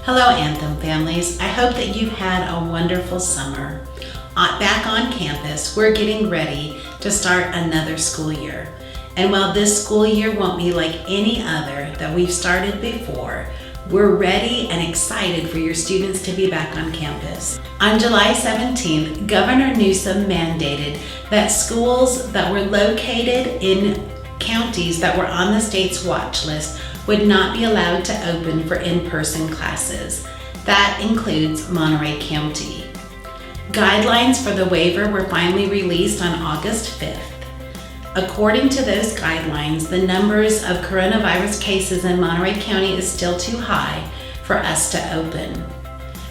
Hello, Anthem families. I hope that you've had a wonderful summer. Back on campus, we're getting ready to start another school year. And while this school year won't be like any other that we've started before, we're ready and excited for your students to be back on campus. On July 17th, Governor Newsom mandated that schools that were located in counties that were on the state's watch list would not be allowed to open for in-person classes. That includes Monterey County. Guidelines for the waiver were finally released on August 5th. According to those guidelines, the numbers of coronavirus cases in Monterey County is still too high for us to open.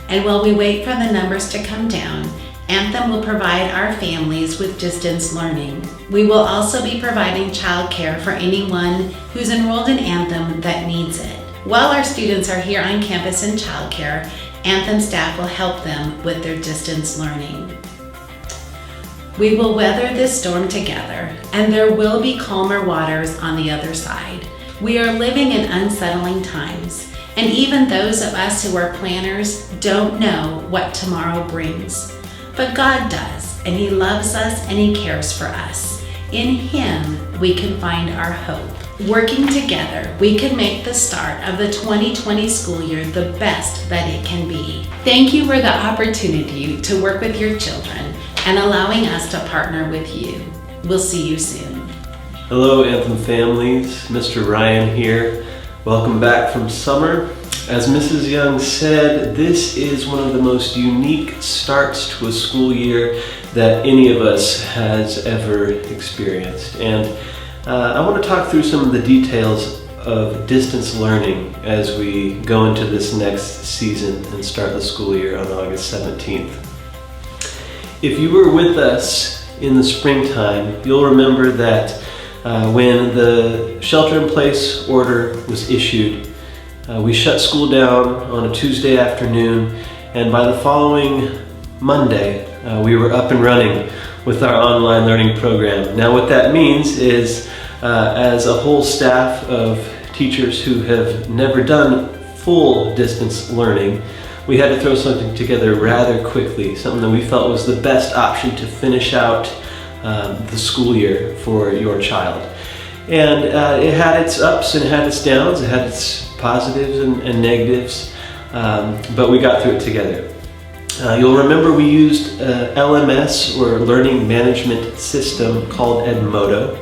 And while we wait for the numbers to come down, Anthem will provide our families with distance learning. We will also be providing childcare for anyone who's enrolled in Anthem that needs it. While our students are here on campus in childcare, Anthem staff will help them with their distance learning. We will weather this storm together, and there will be calmer waters on the other side. We are living in unsettling times, and even those of us who are planners don't know what tomorrow brings. But God does, and He loves us and He cares for us. In Him, we can find our hope. Working together, we can make the start of the 2020 school year the best that it can be. Thank you for the opportunity to work with your children and allowing us to partner with you. We'll see you soon. Hello, Anthem families. Mr. Ryan here. Welcome back from summer. As Mrs. Young said, this is one of the most unique starts to a school year that any of us has ever experienced. And I want to talk through some of the details of distance learning as we go into this next season and start the school year on August 17th. If you were with us in the springtime, you'll remember that when the shelter-in-place order was issued, we shut school down on a Tuesday afternoon, and by the following Monday, we were up and running with our online learning program. Now what that means is, as a whole staff of teachers who have never done full distance learning, we had to throw something together rather quickly, something that we felt was the best option to finish out the school year for your child. And it had its ups and it had its downs, it had its positives and negatives, but we got through it together. You'll remember we used LMS, or Learning Management System, called Edmodo,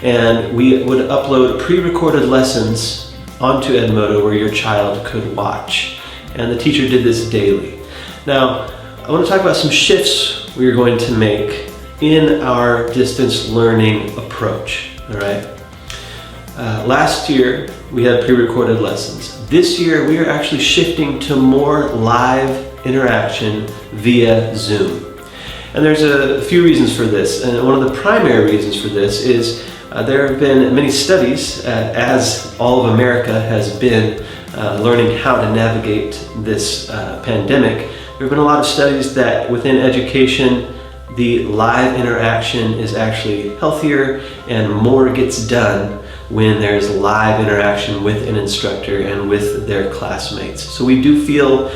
and we would upload pre-recorded lessons onto Edmodo where your child could watch, and the teacher did this daily. Now, I want to talk about some shifts we are going to make in our distance learning approach, all right? Last year, we had pre-recorded lessons. This year, we are actually shifting to more live interaction via Zoom. And there's a few reasons for this. And one of the primary reasons for this is there have been many studies, as all of America has been learning how to navigate this pandemic. There have been a lot of studies that within education, the live interaction is actually healthier and more gets done when there's live interaction with an instructor and with their classmates. So we do feel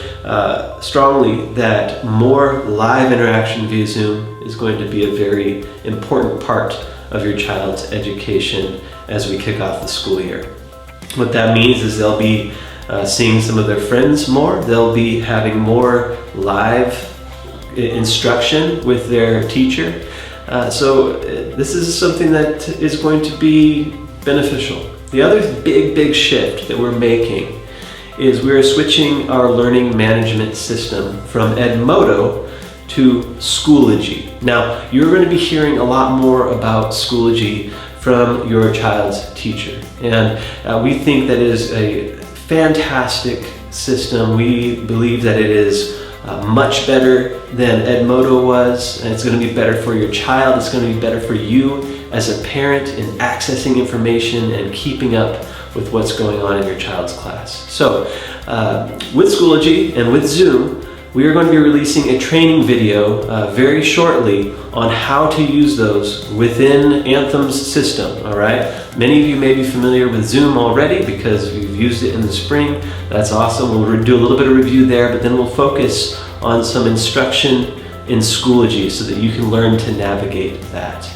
strongly that more live interaction via Zoom is going to be a very important part of your child's education as we kick off the school year. What that means is they'll be seeing some of their friends more, they'll be having more live instruction with their teacher. So this is something that is going to be beneficial. The other big shift that we're making is we're switching our learning management system from Edmodo to Schoology. Now, you're going to be hearing a lot more about Schoology from your child's teacher. And we think that it is a fantastic system. We believe that it is much better than Edmodo was, and it's going to be better for your child. It's going to be better for you as a parent in accessing information and keeping up with what's going on in your child's class. So with Schoology and with Zoom, we are going to be releasing a training video very shortly on how to use those within Anthem's system, all right? Many of you may be familiar with Zoom already because we've used it in the spring. That's awesome. We'll do a little bit of review there, but then we'll focus on some instruction in Schoology so that you can learn to navigate that.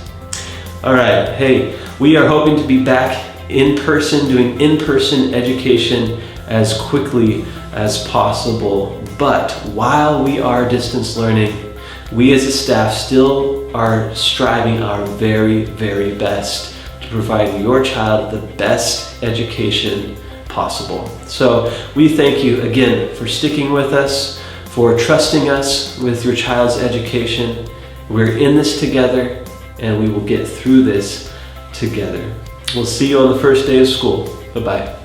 All right, hey, we are hoping to be back in person, doing in-person education as quickly as possible. But while we are distance learning, we as a staff still are striving our very, very best to provide your child the best education possible. So we thank you again for sticking with us, for trusting us with your child's education. We're in this together, and we will get through this together. We'll see you on the first day of school. Bye-bye.